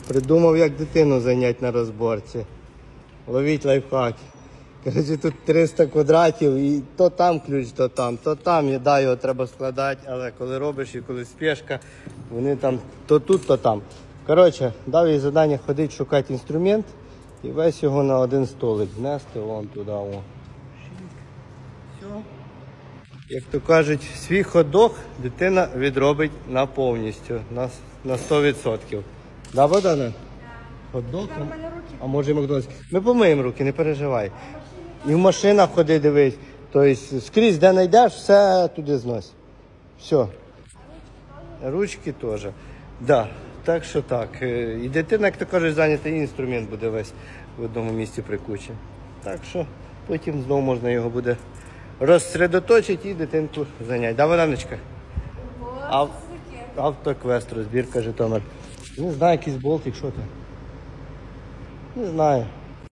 Придумав, як дитину зайняти на розборці. Ловіть лайфхаки. Коротше, тут 300 квадратів і то там ключ, то там. І да, його треба складати, але коли робиш і коли спешка, вони там то тут, то там. Коротше, дав їй завдання ходити шукати інструмент і весь його на один столик внести вон туди. О. Все. Як то кажуть, свій хот-дог дитина відробить на повністю, на 100%. Да, Богдане? Хот-дог? А може і Макдональдс. Ми помиємо руки, не переживай. І в машинах ходи, дивись. Тобто скрізь, де знайдеш, все туди знось. Все. Ручки теж. Да. Так що так. І дитина, як то кажуть, зайнятий інструмент буде весь в одному місці при кучі. Так що потім знову можна його буде розсередоточити і дитинку зайняти. Да, Богданочка? Автоквест, розбірка Житомир. Не знаю, якийсь болтик, що там. Не знаю.